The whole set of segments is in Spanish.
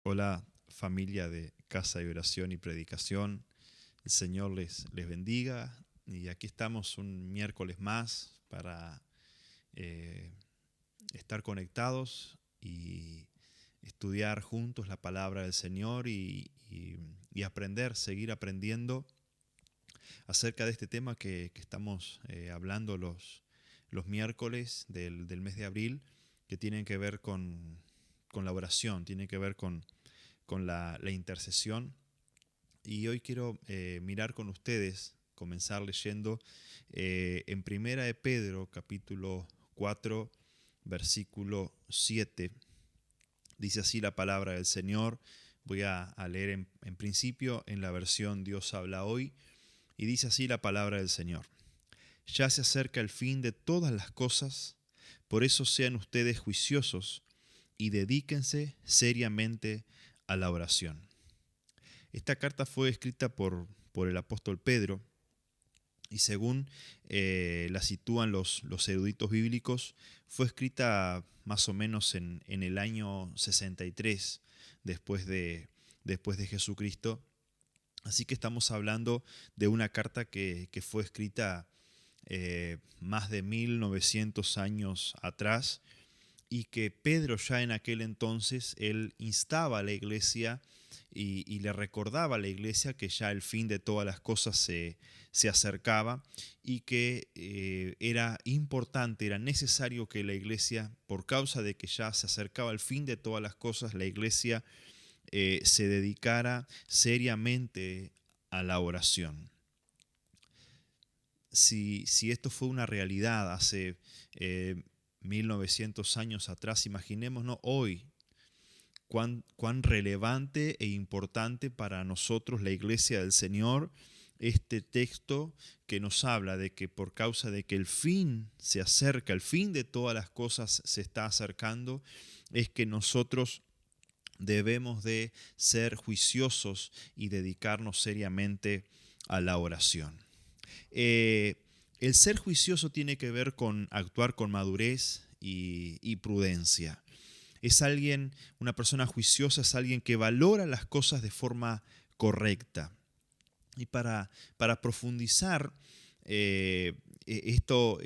Hola familia de Casa de Oración y Predicación, el Señor les bendiga y aquí estamos un miércoles más para eh, estar conectados y estudiar juntos la palabra del Señor y aprender, seguir aprendiendo acerca de este tema que estamos hablando los miércoles del mes de abril, que tienen que ver con la oración, tienen que ver con la intercesión. Y hoy quiero mirar con ustedes, comenzar leyendo en Primera de Pedro, capítulo 4, versículo 7. Dice así la palabra del Señor. Voy a leer en principio en la versión Dios habla hoy. Y dice así la palabra del Señor. Ya se acerca el fin de todas las cosas, por eso sean ustedes juiciosos y dedíquense seriamente a la oración. Esta carta fue escrita por el apóstol Pedro y según la sitúan los eruditos bíblicos, fue escrita más o menos en el año 63 después de Jesucristo. Así que estamos hablando de una carta que fue escrita más de 1900 años atrás y que Pedro ya en aquel entonces, él instaba a la iglesia y le recordaba a la iglesia que ya el fin de todas las cosas se acercaba y que era importante, era necesario que la iglesia, por causa de que ya se acercaba el fin de todas las cosas, la iglesia se dedicara seriamente a la oración. Si esto fue una realidad hace 1900 años atrás, imaginémonos hoy cuán relevante e importante para nosotros, la iglesia del Señor, este texto que nos habla de que por causa de que el fin se acerca, el fin de todas las cosas se está acercando, es que nosotros debemos de ser juiciosos y dedicarnos seriamente a la oración. Eh, el ser juicioso tiene que ver con actuar con madurez y prudencia. Es alguien, una persona juiciosa es alguien que valora las cosas de forma correcta. Y para profundizar esto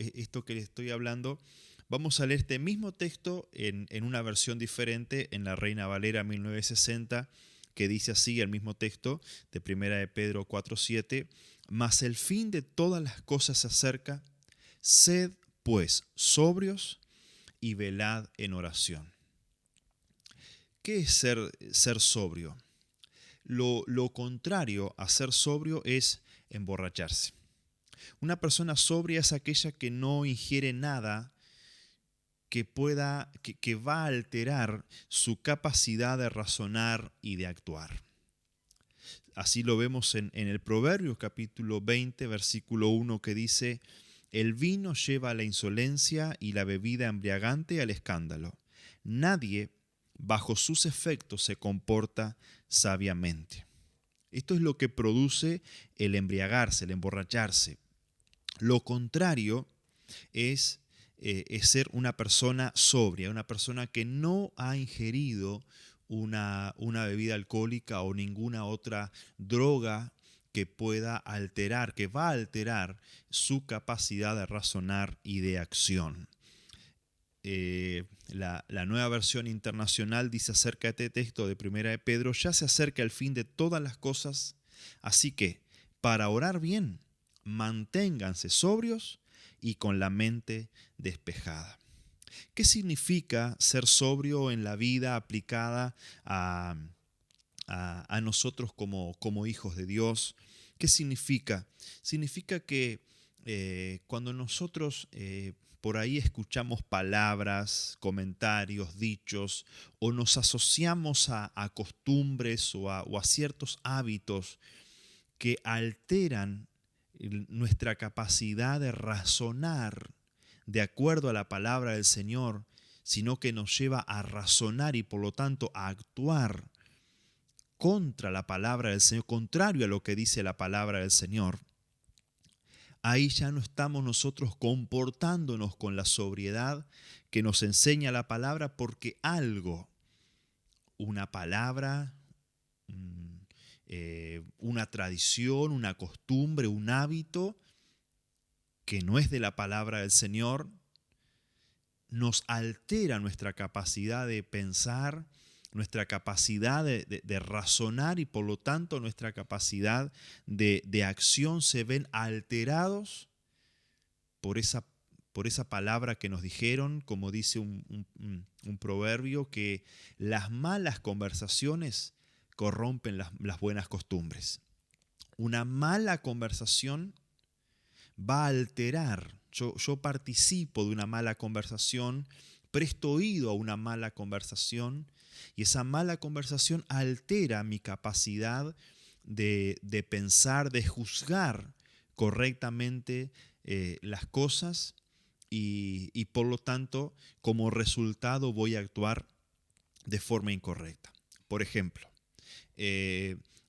que les estoy hablando, vamos a leer este mismo texto en una versión diferente, en la Reina Valera 1960, que dice así, el mismo texto de Primera de Pedro 4:7, mas el fin de todas las cosas se acerca, sed pues sobrios y velad en oración. ¿Qué es ser sobrio? Lo contrario a ser sobrio es emborracharse. Una persona sobria es aquella que no ingiere nada que va a alterar su capacidad de razonar y de actuar. Así lo vemos en el Proverbios capítulo 20, versículo 1, que dice, el vino lleva a la insolencia y la bebida embriagante al escándalo. Nadie bajo sus efectos se comporta sabiamente. Esto es lo que produce el embriagarse, el emborracharse. Lo contrario es ser una persona sobria, una persona que no ha ingerido una bebida alcohólica o ninguna otra droga que pueda alterar, que va a alterar su capacidad de razonar y de acción. La nueva versión internacional dice acerca de este texto de Primera de Pedro, ya se acerca el fin de todas las cosas, así que para orar bien, manténganse sobrios y con la mente despejada. ¿Qué significa ser sobrio en la vida aplicada a nosotros como hijos de Dios? ¿Qué significa? Significa que cuando nosotros por ahí escuchamos palabras, comentarios, dichos, o nos asociamos a costumbres o a ciertos hábitos que alteran nuestra capacidad de razonar de acuerdo a la palabra del Señor, sino que nos lleva a razonar y por lo tanto a actuar contra la palabra del Señor, contrario a lo que dice la palabra del Señor, ahí ya no estamos nosotros comportándonos con la sobriedad que nos enseña la palabra porque algo una palabra, una tradición, una costumbre, un hábito que no es de la palabra del Señor, nos altera nuestra capacidad de pensar, nuestra capacidad de razonar, y por lo tanto nuestra capacidad de acción se ven alterados por esa palabra que nos dijeron, como dice un proverbio, que las malas conversaciones corrompen las buenas costumbres. Una mala conversación va a alterar. Yo participo de una mala conversación, presto oído a una mala conversación, y esa mala conversación altera mi capacidad de pensar, de juzgar correctamente las cosas, y por lo tanto, como resultado, voy a actuar de forma incorrecta. Por ejemplo,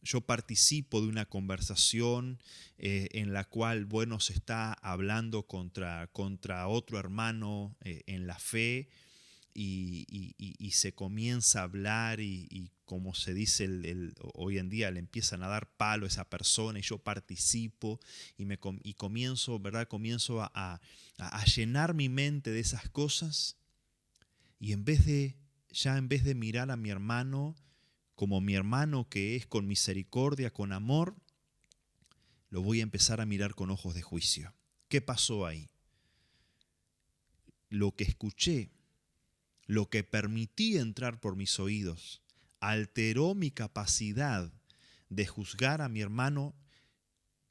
yo participo de una conversación en la cual, bueno, se está hablando contra otro hermano en la fe, y se comienza a hablar, y como se dice hoy en día, le empiezan a dar palo a esa persona, y yo participo y comienzo, ¿verdad? Comienzo a llenar mi mente de esas cosas, y en vez de mirar a mi hermano como mi hermano que es, con misericordia, con amor, lo voy a empezar a mirar con ojos de juicio. ¿Qué pasó ahí? Lo que escuché, lo que permití entrar por mis oídos, alteró mi capacidad de juzgar a mi hermano,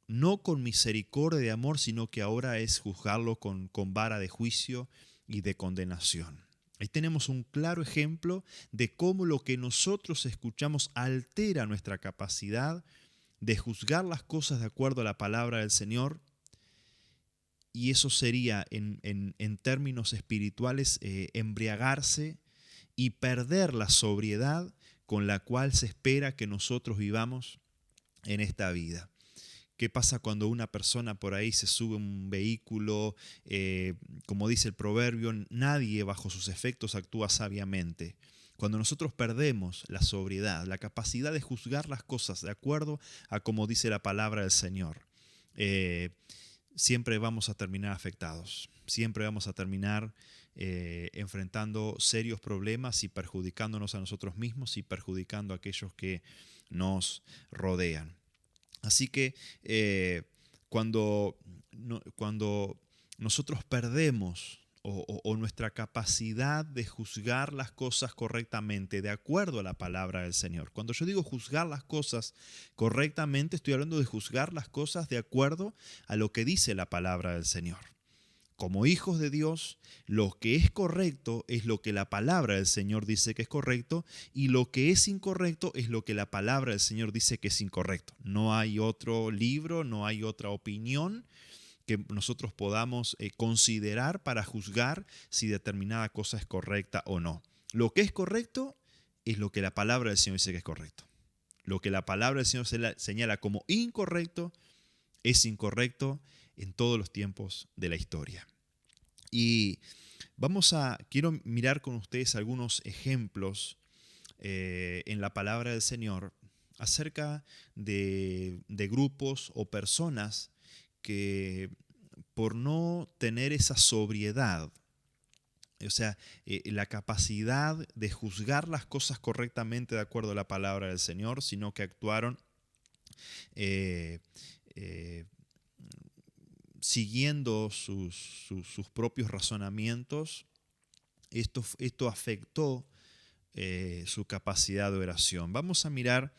no con misericordia y amor, sino que ahora es juzgarlo con vara de juicio y de condenación. Ahí tenemos un claro ejemplo de cómo lo que nosotros escuchamos altera nuestra capacidad de juzgar las cosas de acuerdo a la palabra del Señor, y eso sería, en términos espirituales, embriagarse y perder la sobriedad con la cual se espera que nosotros vivamos en esta vida. ¿Qué pasa cuando una persona por ahí se sube a un vehículo? Como dice el proverbio, nadie bajo sus efectos actúa sabiamente. Cuando nosotros perdemos la sobriedad, la capacidad de juzgar las cosas de acuerdo a como dice la palabra del Señor, siempre vamos a terminar afectados, siempre vamos a terminar enfrentando serios problemas y perjudicándonos a nosotros mismos y perjudicando a aquellos que nos rodean. Así que cuando nosotros perdemos o nuestra capacidad de juzgar las cosas correctamente de acuerdo a la palabra del Señor. Cuando yo digo juzgar las cosas correctamente, estoy hablando de juzgar las cosas de acuerdo a lo que dice la palabra del Señor. Como hijos de Dios, lo que es correcto es lo que la palabra del Señor dice que es correcto, y lo que es incorrecto es lo que la palabra del Señor dice que es incorrecto. No hay otro libro, no hay otra opinión que nosotros podamos considerar para juzgar si determinada cosa es correcta o no. Lo que es correcto es lo que la palabra del Señor dice que es correcto. Lo que la palabra del Señor señala como incorrecto es incorrecto en todos los tiempos de la historia. Y quiero mirar con ustedes algunos ejemplos en la palabra del Señor acerca de grupos o personas que, por no tener esa sobriedad, o sea, la capacidad de juzgar las cosas correctamente de acuerdo a la palabra del Señor, sino que actuaron siguiendo sus propios razonamientos. Esto afectó su capacidad de oración. Vamos a mirar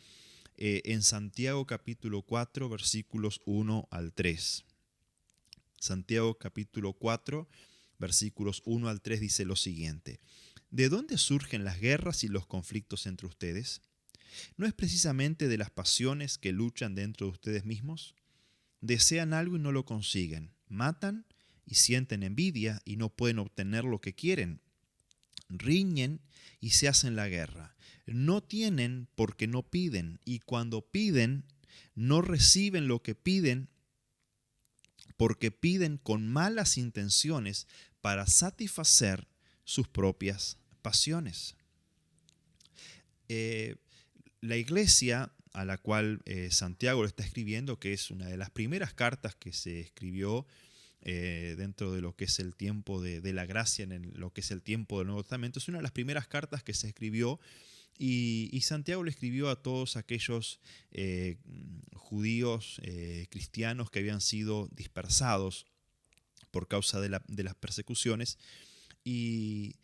en Santiago capítulo 4, versículos 1 al 3. Santiago capítulo 4, versículos 1 al 3 dice lo siguiente: ¿De dónde surgen las guerras y los conflictos entre ustedes? ¿No es precisamente de las pasiones que luchan dentro de ustedes mismos? Desean algo y no lo consiguen, matan y sienten envidia y no pueden obtener lo que quieren, riñen y se hacen la guerra, no tienen porque no piden, y cuando piden no reciben lo que piden porque piden con malas intenciones para satisfacer sus propias pasiones. eh, la iglesia a la cual Santiago lo está escribiendo, que es una de las primeras cartas que se escribió dentro de lo que es el tiempo de la gracia, lo que es el tiempo del Nuevo Testamento, es una de las primeras cartas que se escribió. Y Santiago le escribió a todos aquellos judíos cristianos que habían sido dispersados por causa de las persecuciones. Y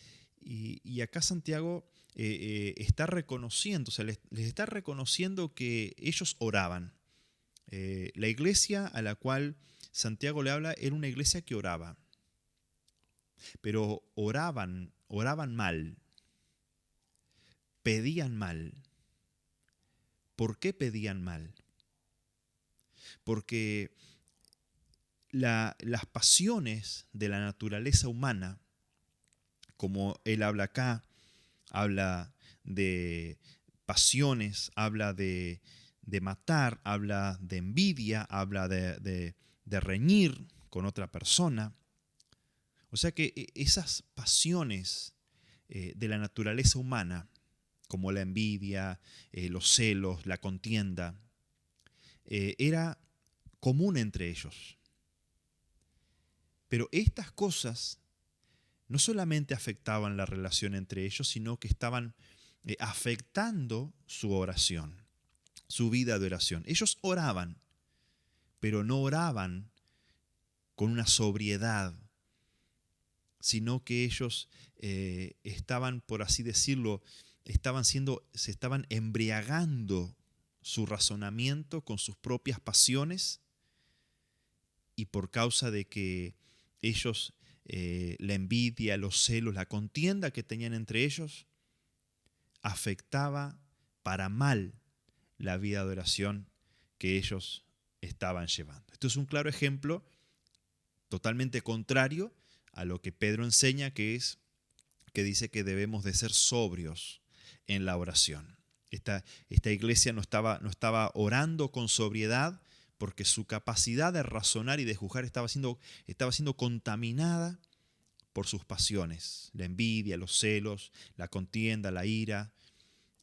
acá Santiago está reconociendo, o sea, les está reconociendo que ellos oraban. La iglesia a la cual Santiago le habla era una iglesia que oraba, pero oraban mal, pedían mal. ¿Por qué pedían mal? Porque las pasiones de la naturaleza humana, como él habla acá, habla de pasiones, habla de matar, habla de envidia, habla de reñir con otra persona. O sea que esas pasiones de la naturaleza humana, como la envidia, los celos, la contienda, era común entre ellos. Pero estas cosas no solamente afectaban la relación entre ellos, sino que estaban afectando su oración, su vida de oración. Ellos oraban, pero no oraban con una sobriedad, sino que ellos estaban, por así decirlo, se estaban embriagando su razonamiento con sus propias pasiones, y por causa de que ellos, la envidia, los celos, la contienda que tenían entre ellos, afectaba para mal la vida de oración que ellos estaban llevando. Esto es un claro ejemplo totalmente contrario a lo que Pedro enseña, que dice que debemos de ser sobrios en la oración. Esta iglesia no estaba orando con sobriedad, porque su capacidad de razonar y de juzgar estaba siendo contaminada por sus pasiones, la envidia, los celos, la contienda, la ira,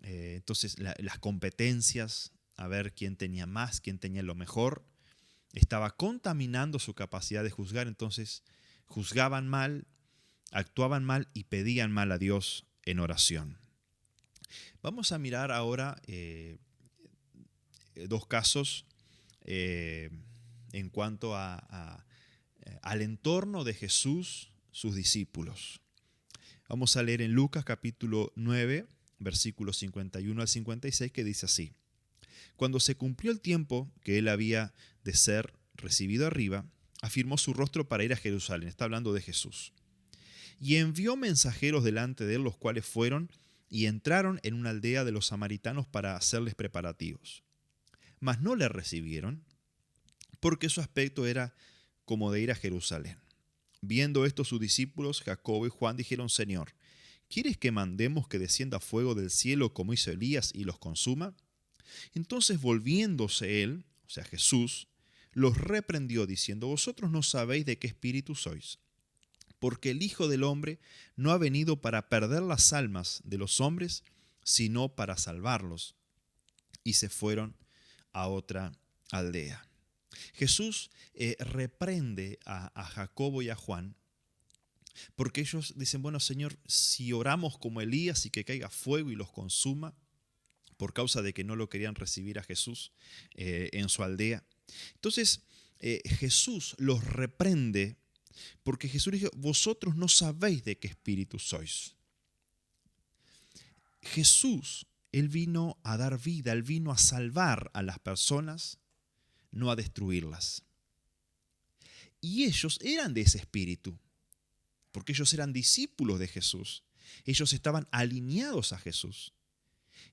entonces las competencias, a ver quién tenía más, quién tenía lo mejor, estaba contaminando su capacidad de juzgar. Entonces juzgaban mal, actuaban mal y pedían mal a Dios en oración. Vamos a mirar ahora dos casos en cuanto al entorno de Jesús, sus discípulos. Vamos a leer en Lucas capítulo 9, versículos 51 al 56, que dice así: Cuando se cumplió el tiempo que él había de ser recibido arriba, afirmó su rostro para ir a Jerusalén. Está hablando de Jesús. Y envió mensajeros delante de él, los cuales fueron y entraron en una aldea de los samaritanos para hacerles preparativos. Mas no le recibieron, porque su aspecto era como de ir a Jerusalén. Viendo esto, sus discípulos Jacobo y Juan dijeron: Señor, ¿quieres que mandemos que descienda fuego del cielo como hizo Elías y los consuma? Entonces, volviéndose él, o sea Jesús, los reprendió diciendo: Vosotros no sabéis de qué espíritu sois, porque el Hijo del Hombre no ha venido para perder las almas de los hombres, sino para salvarlos. Y se fueron a otra aldea. Jesús reprende a Jacobo y a Juan, porque ellos dicen: bueno, Señor, si oramos como Elías y que caiga fuego y los consuma, por causa de que no lo querían recibir a Jesús en su aldea. Entonces Jesús los reprende, porque Jesús dijo: vosotros no sabéis de qué espíritu sois. Jesús, Él vino a dar vida, Él vino a salvar a las personas, no a destruirlas. Y ellos eran de ese espíritu, porque ellos eran discípulos de Jesús. Ellos estaban alineados a Jesús.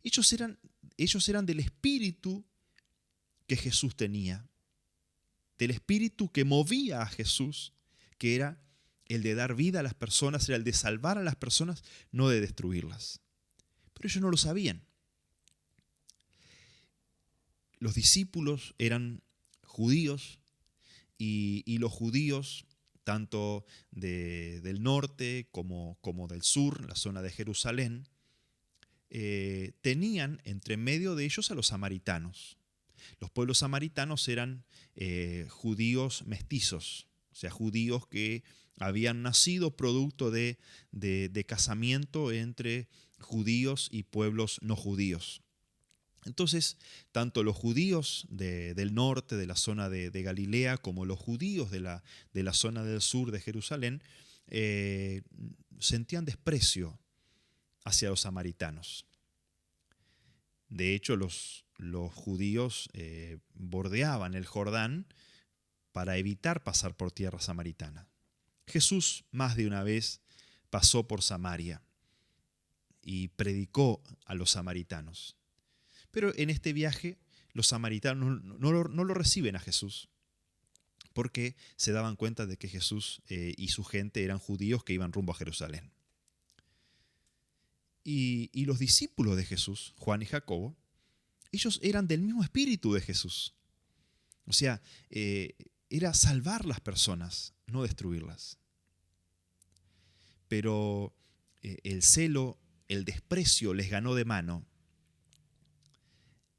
Ellos eran del espíritu que Jesús tenía, del espíritu que movía a Jesús, que era el de dar vida a las personas, era el de salvar a las personas, no de destruirlas. Pero ellos no lo sabían. Los discípulos eran judíos, y los judíos, tanto del norte como del sur, la zona de Jerusalén, tenían entre medio de ellos a los samaritanos. Los pueblos samaritanos eran judíos mestizos, o sea, judíos que habían nacido producto de casamiento entre judíos y pueblos no judíos. Entonces, tanto los judíos del norte, de la zona de Galilea, como los judíos de la zona del sur de Jerusalén, sentían desprecio hacia los samaritanos. De hecho, los judíos bordeaban el Jordán para evitar pasar por tierra samaritana. Jesús más de una vez pasó por Samaria y predicó a los samaritanos. Pero en este viaje los samaritanos no lo reciben a Jesús, porque se daban cuenta de que Jesús y su gente eran judíos que iban rumbo a Jerusalén. Y los discípulos de Jesús, Juan y Jacobo, ellos eran del mismo espíritu de Jesús. O sea, era salvar las personas, no destruirlas. Pero el celo, el desprecio les ganó de mano.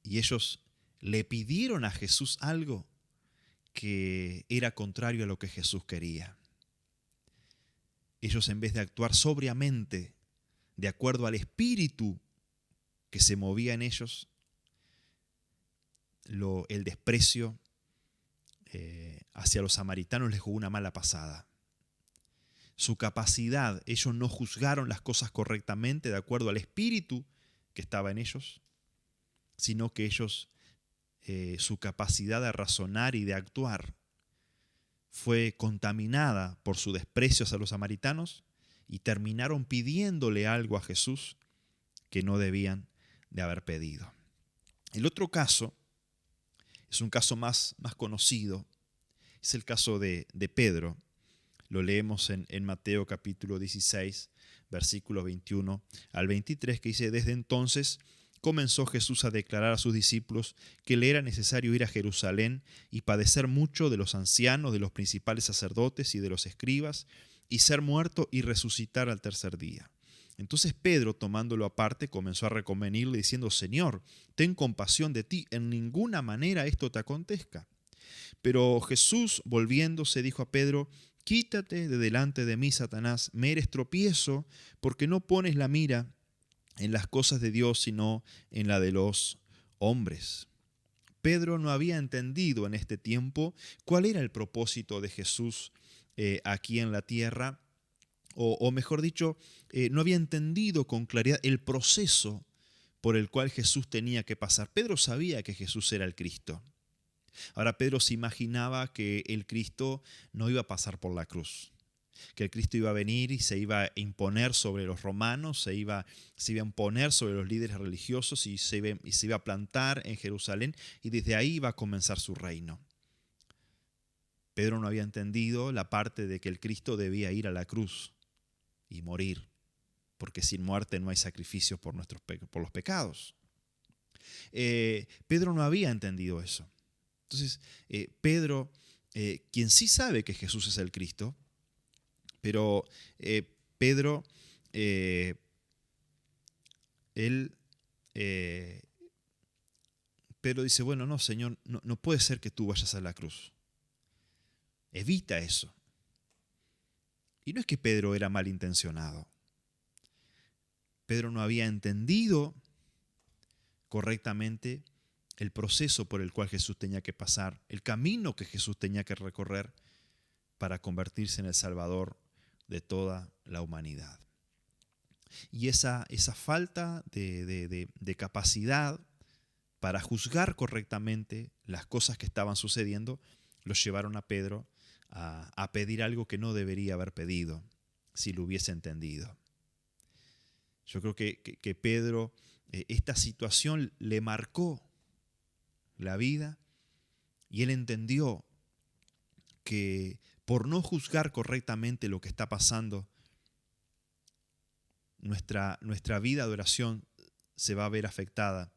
Y ellos le pidieron a Jesús algo que era contrario a lo que Jesús quería. Ellos, en vez de actuar sobriamente, de acuerdo al espíritu que se movía en ellos, el desprecio hacia los samaritanos les jugó una mala pasada. Su capacidad, ellos no juzgaron las cosas correctamente de acuerdo al espíritu que estaba en ellos, sino que ellos, su capacidad de razonar y de actuar fue contaminada por su desprecio hacia los samaritanos y terminaron pidiéndole algo a Jesús que no debían de haber pedido. El otro caso es un caso más conocido, es el caso de Pedro. Lo leemos en Mateo capítulo 16, versículos 21 al 23, que dice: Desde entonces comenzó Jesús a declarar a sus discípulos que le era necesario ir a Jerusalén y padecer mucho de los ancianos, de los principales sacerdotes y de los escribas, y ser muerto y resucitar al tercer día. Entonces Pedro, tomándolo aparte, comenzó a reconvenirle diciendo: Señor, ten compasión de ti, en ninguna manera esto te acontezca. Pero Jesús, volviéndose, dijo a Pedro: Quítate de delante de mí, Satanás, me eres tropiezo, porque no pones la mira en las cosas de Dios, sino en la de los hombres. Pedro no había entendido en este tiempo cuál era el propósito de Jesús aquí en la tierra, o mejor dicho, no había entendido con claridad el proceso por el cual Jesús tenía que pasar. Pedro sabía que Jesús era el Cristo. Ahora Pedro se imaginaba que el Cristo no iba a pasar por la cruz, que el Cristo iba a venir y se iba a imponer sobre los romanos, se iba a imponer sobre los líderes religiosos y se iba a plantar en Jerusalén y desde ahí iba a comenzar su reino. Pedro no había entendido la parte de que el Cristo debía ir a la cruz y morir, porque sin muerte no hay sacrificio por los pecados. Pedro no había entendido eso. Entonces, Pedro, quien sí sabe que Jesús es el Cristo, pero Pedro, Pedro dice: bueno, no, Señor, no puede ser que tú vayas a la cruz. Evita eso. Y no es que Pedro era malintencionado. Pedro no había entendido correctamente el proceso por el cual Jesús tenía que pasar, el camino que Jesús tenía que recorrer para convertirse en el Salvador de toda la humanidad. Y esa falta de capacidad para juzgar correctamente las cosas que estaban sucediendo los llevaron a Pedro a pedir algo que no debería haber pedido si lo hubiese entendido. Yo creo que Pedro, esta situación le marcó la vida y él entendió que por no juzgar correctamente lo que está pasando, nuestra vida de oración se va a ver afectada.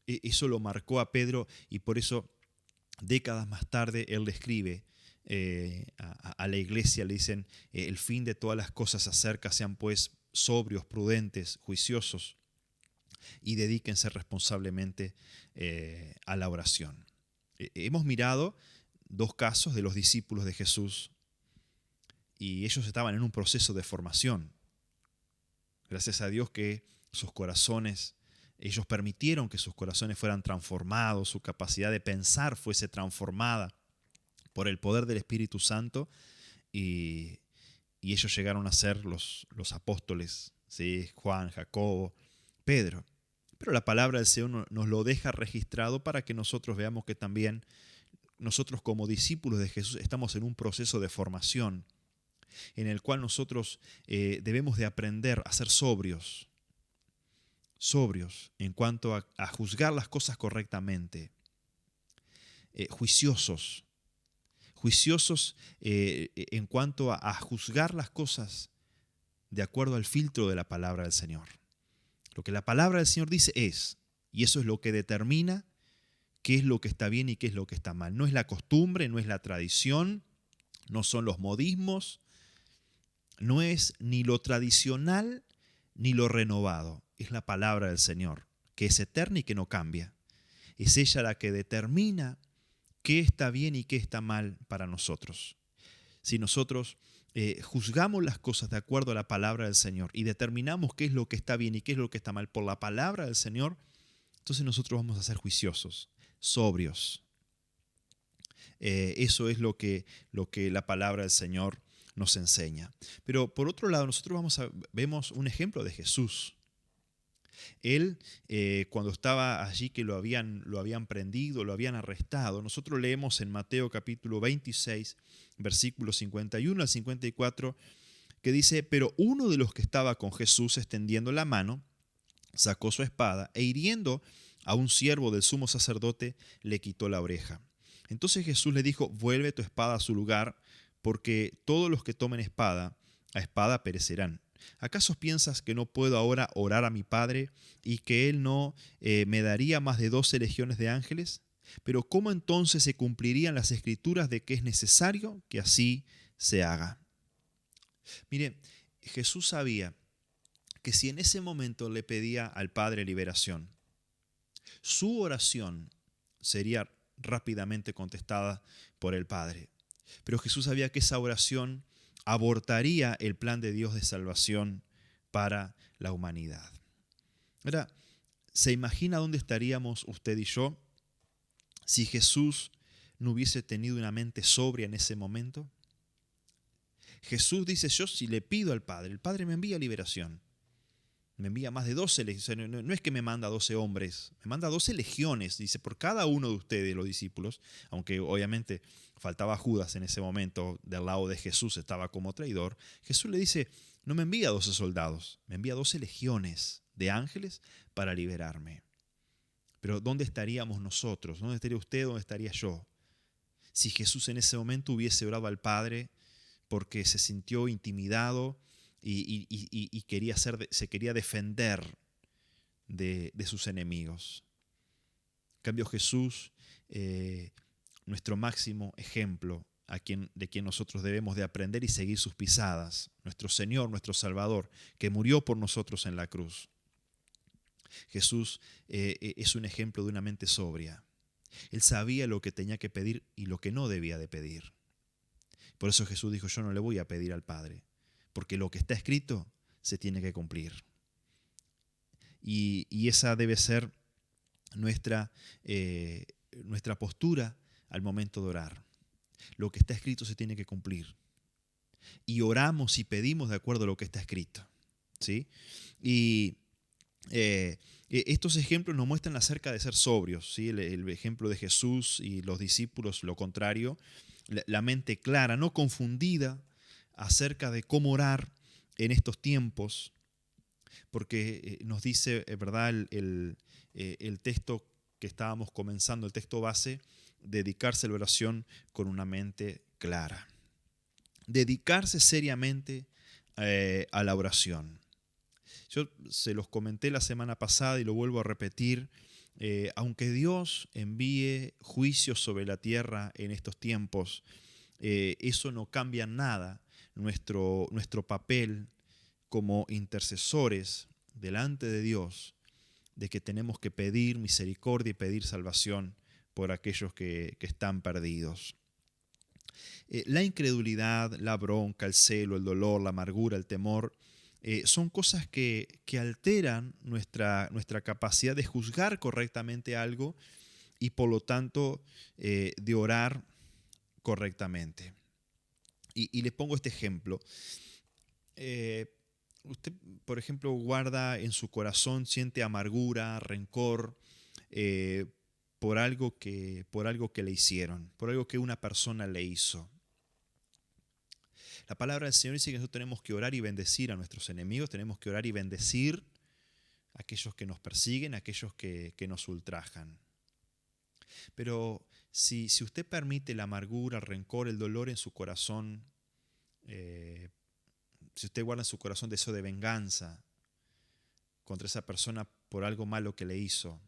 Eso lo marcó a Pedro y por eso décadas más tarde él le escribe a la iglesia, le dicen: el fin de todas las cosas se acerca, sean pues sobrios, prudentes, juiciosos y dedíquense responsablemente a la oración. Hemos mirado dos casos de los discípulos de Jesús y ellos estaban en un proceso de formación. Gracias a Dios que sus corazones, ellos permitieron que sus corazones fueran transformados, su capacidad de pensar fuese transformada por el poder del Espíritu Santo y ellos llegaron a ser los apóstoles, ¿sí? Juan, Jacobo, Pedro. Pero la palabra del Señor nos lo deja registrado para que nosotros veamos que también nosotros como discípulos de Jesús estamos en un proceso de formación en el cual nosotros debemos de aprender a ser sobrios en cuanto a juzgar las cosas correctamente, juiciosos en cuanto a juzgar las cosas de acuerdo al filtro de la palabra del Señor. Lo que la palabra del Señor dice es, y eso es lo que determina qué es lo que está bien y qué es lo que está mal. No es la costumbre, no es la tradición, no son los modismos, no es ni lo tradicional ni lo renovado. Es la palabra del Señor, que es eterna y que no cambia. Es ella la que determina qué está bien y qué está mal para nosotros. Si nosotros juzgamos las cosas de acuerdo a la palabra del Señor y determinamos qué es lo que está bien y qué es lo que está mal por la palabra del Señor, entonces nosotros vamos a ser juiciosos, sobrios. Eso es lo que la palabra del Señor nos enseña. Pero por otro lado, nosotros vemos un ejemplo de Jesús. Él, cuando estaba allí que lo habían prendido, lo habían arrestado, nosotros leemos en Mateo capítulo 26, versículos 51 al 54, que dice, pero uno de los que estaba con Jesús extendiendo la mano, sacó su espada e hiriendo a un siervo del sumo sacerdote, le quitó la oreja. Entonces Jesús le dijo, vuelve tu espada a su lugar, porque todos los que tomen espada, a espada perecerán. ¿Acaso piensas que no puedo ahora orar a mi Padre y que Él no me daría más de 12 legiones de ángeles? Pero ¿cómo entonces se cumplirían las escrituras de que es necesario que así se haga? Mire, Jesús sabía que si en ese momento le pedía al Padre liberación, su oración sería rápidamente contestada por el Padre. Pero Jesús sabía que esa oración abortaría el plan de Dios de salvación para la humanidad. Ahora, ¿se imagina dónde estaríamos usted y yo si Jesús no hubiese tenido una mente sobria en ese momento? Jesús dice, yo si le pido al Padre, el Padre me envía liberación. Me envía más de 12 legiones. No es que me manda 12 hombres, me manda 12 legiones, dice, por cada uno de ustedes, los discípulos, aunque obviamente faltaba Judas en ese momento, del lado de Jesús estaba como traidor. Jesús le dice, no me envía 12 soldados, me envía 12 legiones de ángeles para liberarme. Pero ¿dónde estaríamos nosotros? ¿Dónde estaría usted? ¿Dónde estaría yo? Si Jesús en ese momento hubiese orado al Padre porque se sintió intimidado, y se quería defender de sus enemigos. En cambio Jesús, nuestro máximo ejemplo, de quien nosotros debemos de aprender y seguir sus pisadas, nuestro Señor, nuestro Salvador, que murió por nosotros en la cruz. Jesús es un ejemplo de una mente sobria. Él sabía lo que tenía que pedir y lo que no debía de pedir. Por eso Jesús dijo, yo no le voy a pedir al Padre, porque lo que está escrito se tiene que cumplir. Y esa debe ser nuestra postura al momento de orar. Lo que está escrito se tiene que cumplir. Y oramos y pedimos de acuerdo a lo que está escrito, ¿sí? Y estos ejemplos nos muestran acerca de ser sobrios, ¿sí? El ejemplo de Jesús y los discípulos, lo contrario, la mente clara, no confundida, acerca de cómo orar en estos tiempos, porque nos dice, ¿verdad?, el texto que estábamos comenzando, el texto base, dedicarse a la oración con una mente clara. Dedicarse seriamente a la oración. Yo se los comenté la semana pasada y lo vuelvo a repetir. Aunque Dios envíe juicios sobre la tierra en estos tiempos, eso no cambia nada nuestro papel como intercesores delante de Dios de que tenemos que pedir misericordia y pedir salvación por aquellos que están perdidos. La incredulidad, la bronca, el celo, el dolor, la amargura, el temor, son cosas que alteran nuestra capacidad de juzgar correctamente algo y por lo tanto de orar correctamente. Y le pongo este ejemplo. Usted, por ejemplo, guarda en su corazón, siente amargura, rencor, por algo que le hicieron, por algo que una persona le hizo. La palabra del Señor dice que nosotros tenemos que orar y bendecir a nuestros enemigos, tenemos que orar y bendecir a aquellos que nos persiguen, a aquellos que nos ultrajan. Pero si usted permite la amargura, el rencor, el dolor en su corazón, si usted guarda en su corazón deseo de venganza contra esa persona por algo malo que le hizo,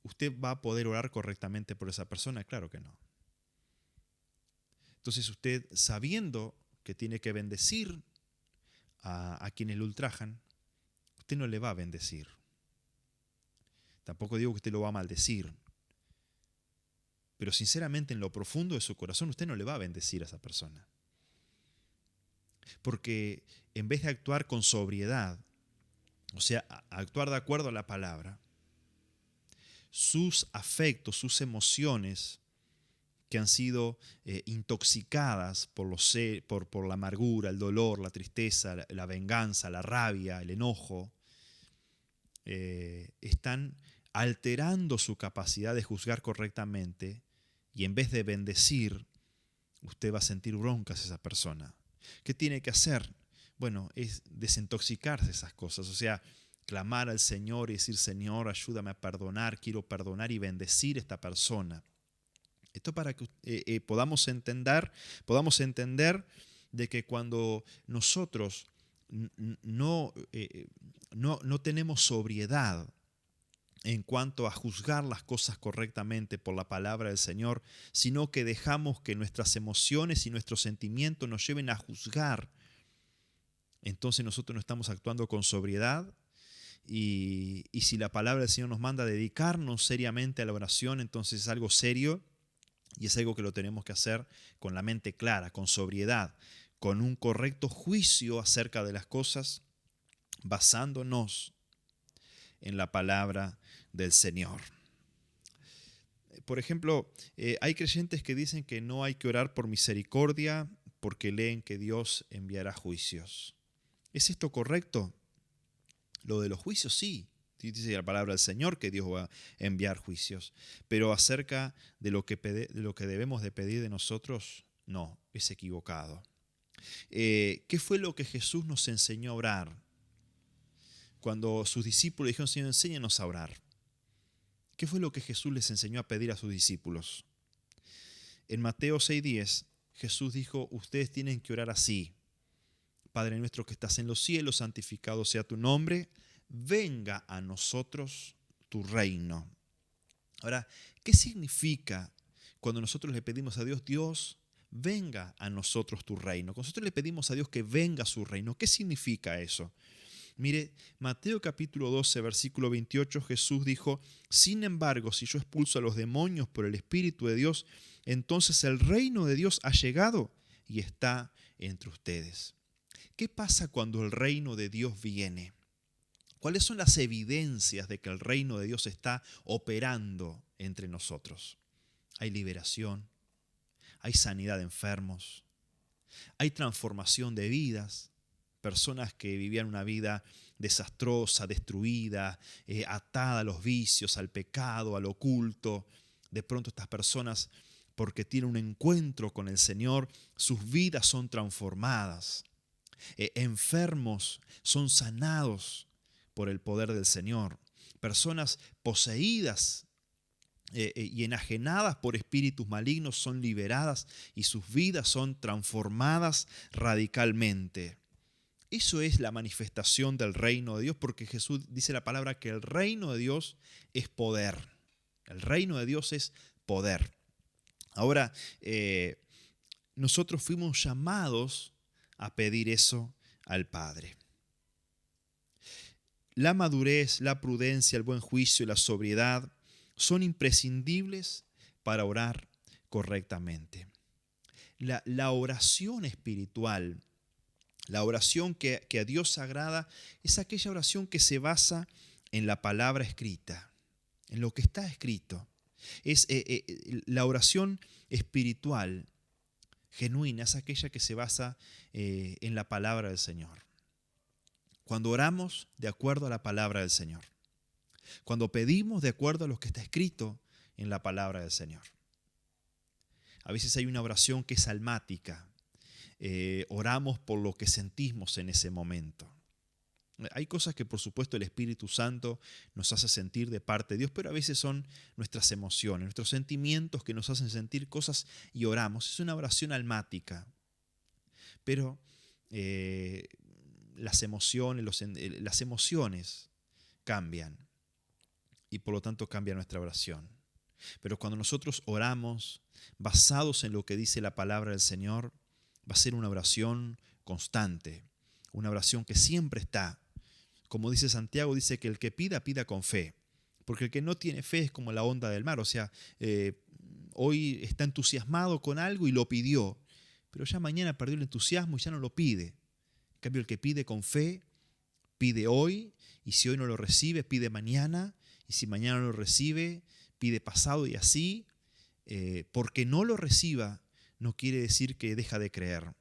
¿usted va a poder orar correctamente por esa persona? Claro que no. Entonces usted, sabiendo que tiene que bendecir a quienes le ultrajan, usted no le va a bendecir. Tampoco digo que usted lo va a maldecir. Pero sinceramente en lo profundo de su corazón usted no le va a bendecir a esa persona. Porque en vez de actuar con sobriedad, o sea, actuar de acuerdo a la palabra, sus afectos, sus emociones que han sido intoxicadas por la amargura, el dolor, la tristeza, la venganza, la rabia, el enojo, están alterando su capacidad de juzgar correctamente, y en vez de bendecir, usted va a sentir broncas a esa persona. ¿Qué tiene que hacer? Bueno, es desintoxicarse de esas cosas, o sea, clamar al Señor y decir: Señor, ayúdame a perdonar, quiero perdonar y bendecir a esta persona. Esto para que podamos entender de que cuando nosotros no tenemos sobriedad en cuanto a juzgar las cosas correctamente por la palabra del Señor, sino que dejamos que nuestras emociones y nuestros sentimientos nos lleven a juzgar, entonces nosotros no estamos actuando con sobriedad. Y si la palabra del Señor nos manda a dedicarnos seriamente a la oración, entonces es algo serio y es algo que lo tenemos que hacer con la mente clara, con sobriedad, con un correcto juicio acerca de las cosas, basándonos en la palabra del Señor. Por ejemplo, hay creyentes que dicen que no hay que orar por misericordia porque leen que Dios enviará juicios. ¿Es esto correcto? Lo de los juicios sí. Dice la palabra del Señor que Dios va a enviar juicios. Pero acerca de lo que debemos de pedir de nosotros, no, es equivocado. ¿Qué fue lo que Jesús nos enseñó a orar? Cuando sus discípulos dijeron: Señor, enséñanos a orar. ¿Qué fue lo que Jesús les enseñó a pedir a sus discípulos? En Mateo 6:10, Jesús dijo: ustedes tienen que orar así: Padre nuestro que estás en los cielos, santificado sea tu nombre, venga a nosotros tu reino. Ahora, ¿qué significa cuando nosotros le pedimos a Dios: Dios, venga a nosotros tu reino? Cuando nosotros le pedimos a Dios que venga a su reino, ¿qué significa eso? Mire, Mateo capítulo 12, versículo 28, Jesús dijo: sin embargo, si yo expulso a los demonios por el Espíritu de Dios, entonces el reino de Dios ha llegado y está entre ustedes. ¿Qué pasa cuando el reino de Dios viene? ¿Cuáles son las evidencias de que el reino de Dios está operando entre nosotros? Hay liberación, hay sanidad de enfermos, hay transformación de vidas. Personas que vivían una vida desastrosa, destruida, atada a los vicios, al pecado, al oculto. De pronto estas personas, porque tienen un encuentro con el Señor, sus vidas son transformadas. Enfermos son sanados por el poder del Señor. Personas poseídas y enajenadas por espíritus malignos son liberadas y sus vidas son transformadas radicalmente. Eso es la manifestación del reino de Dios, porque Jesús dice la palabra que el reino de Dios es poder. El reino de Dios es poder. Ahora, nosotros fuimos llamados a pedir eso al Padre. La madurez, la prudencia, el buen juicio y la sobriedad son imprescindibles para orar correctamente. La oración espiritual, la oración que a Dios agrada, es aquella oración que se basa en la palabra escrita, en lo que está escrito. Es la oración espiritual genuina, es aquella que se basa en la palabra del Señor. Cuando oramos de acuerdo a la palabra del Señor. Cuando pedimos de acuerdo a lo que está escrito en la palabra del Señor. A veces hay una oración que es almática. Oramos por lo que sentimos en ese momento. Hay cosas que por supuesto el Espíritu Santo nos hace sentir de parte de Dios, pero a veces son nuestras emociones, nuestros sentimientos que nos hacen sentir cosas y oramos. Es una oración almática. Pero las emociones cambian y por lo tanto cambia nuestra oración. Pero cuando nosotros oramos basados en lo que dice la palabra del Señor, va a ser una oración constante, una oración que siempre está. Como dice Santiago, dice que el que pida, pida con fe, porque el que no tiene fe es como la onda del mar, o sea, hoy está entusiasmado con algo y lo pidió, pero ya mañana perdió el entusiasmo y ya no lo pide. En cambio, el que pide con fe, pide hoy, y si hoy no lo recibe, pide mañana, y si mañana no lo recibe, pide pasado, y así, porque no lo reciba, no quiere decir que deja de creer.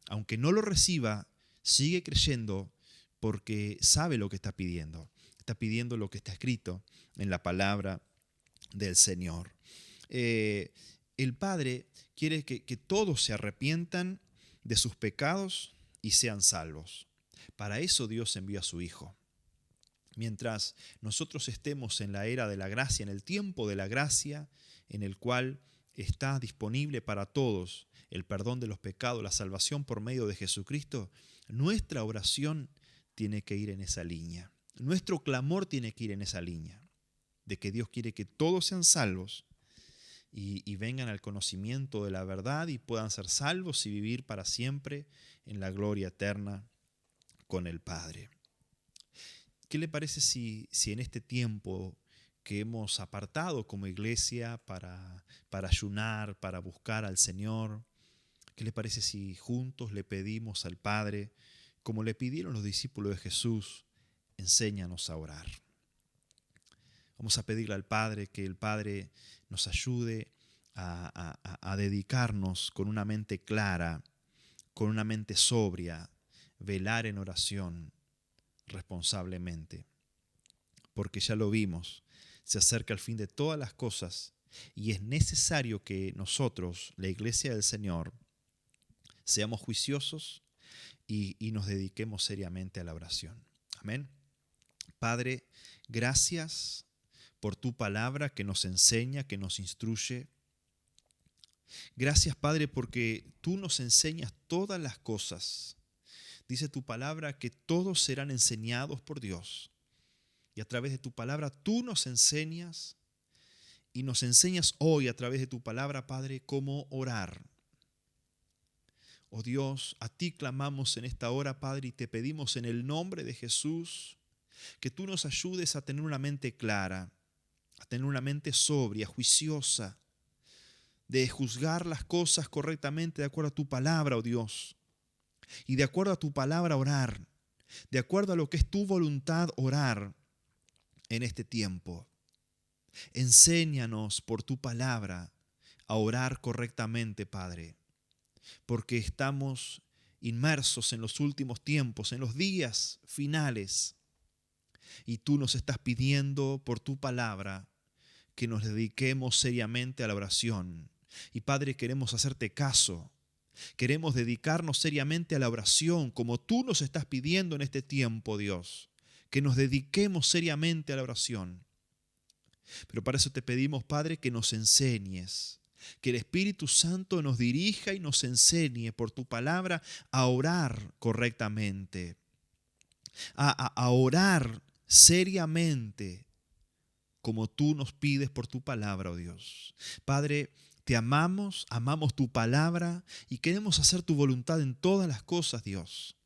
Aunque no lo reciba, sigue creyendo porque sabe lo que está pidiendo. Está pidiendo lo que está escrito en la palabra del Señor. El Padre quiere que todos se arrepientan de sus pecados y sean salvos. Para eso Dios envió a su Hijo. Mientras nosotros estemos en la era de la gracia, en el tiempo de la gracia, en el cual está disponible para todos el perdón de los pecados, la salvación por medio de Jesucristo, nuestra oración tiene que ir en esa línea. Nuestro clamor tiene que ir en esa línea, de que Dios quiere que todos sean salvos y vengan al conocimiento de la verdad y puedan ser salvos y vivir para siempre en la gloria eterna con el Padre. ¿Qué le parece si en este tiempo que hemos apartado como iglesia para ayunar, para buscar al Señor, qué le parece si juntos le pedimos al Padre, como le pidieron los discípulos de Jesús, enséñanos a orar? Vamos a pedirle al Padre que el Padre nos ayude a dedicarnos con una mente clara, con una mente sobria, velar en oración responsablemente. Porque ya lo vimos, se acerca el fin de todas las cosas y es necesario que nosotros, la iglesia del Señor, seamos juiciosos y nos dediquemos seriamente a la oración. Amén. Padre, gracias por tu palabra que nos enseña, que nos instruye. Gracias, Padre, porque tú nos enseñas todas las cosas. Dice tu palabra que todos serán enseñados por Dios. Y a través de tu palabra tú nos enseñas y nos enseñas hoy a través de tu palabra, Padre, cómo orar. Oh Dios, a ti clamamos en esta hora, Padre, y te pedimos en el nombre de Jesús que tú nos ayudes a tener una mente clara, a tener una mente sobria, juiciosa, de juzgar las cosas correctamente de acuerdo a tu palabra, oh Dios, y de acuerdo a tu palabra orar, de acuerdo a lo que es tu voluntad orar en este tiempo. Enséñanos por tu palabra a orar correctamente, Padre, porque estamos inmersos en los últimos tiempos, en los días finales, y tú nos estás pidiendo por tu palabra que nos dediquemos seriamente a la oración. Y Padre, queremos hacerte caso, queremos dedicarnos seriamente a la oración, como tú nos estás pidiendo en este tiempo, Dios, que nos dediquemos seriamente a la oración. Pero para eso te pedimos, Padre, que nos enseñes, que el Espíritu Santo nos dirija y nos enseñe por tu palabra a orar correctamente, a orar seriamente, como tú nos pides por tu palabra, oh Dios. Padre, te amamos, amamos tu palabra y queremos hacer tu voluntad en todas las cosas, Dios.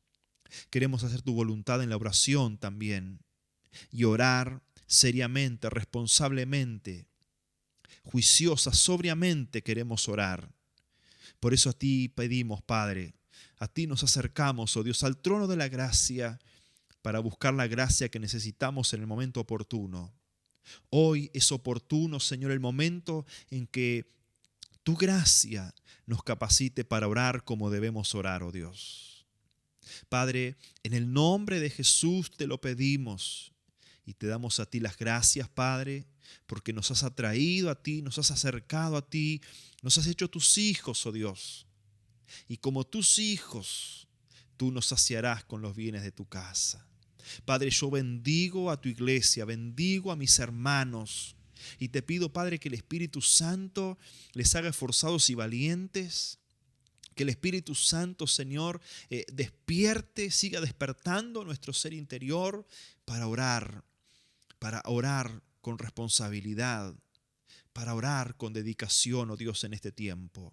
Queremos hacer tu voluntad en la oración también y orar seriamente, responsablemente, juiciosa, sobriamente queremos orar. Por eso a ti pedimos, Padre, a ti nos acercamos, oh Dios, al trono de la gracia para buscar la gracia que necesitamos en el momento oportuno. Hoy es oportuno, Señor, el momento en que tu gracia nos capacite para orar como debemos orar, oh Dios. Padre, en el nombre de Jesús te lo pedimos y te damos a ti las gracias, Padre, porque nos has atraído a ti, nos has acercado a ti, nos has hecho tus hijos, oh Dios. Y como tus hijos, tú nos saciarás con los bienes de tu casa. Padre, yo bendigo a tu iglesia, bendigo a mis hermanos y te pido, Padre, que el Espíritu Santo les haga esforzados y valientes, que el Espíritu Santo, Señor, despierte, siga despertando nuestro ser interior para orar con responsabilidad, para orar con dedicación, oh Dios, en este tiempo.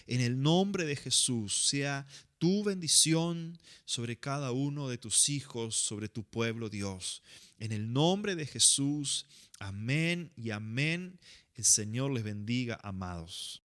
En el nombre de Jesús, sea tu bendición sobre cada uno de tus hijos, sobre tu pueblo, Dios. En el nombre de Jesús, amén y amén. El Señor les bendiga, amados.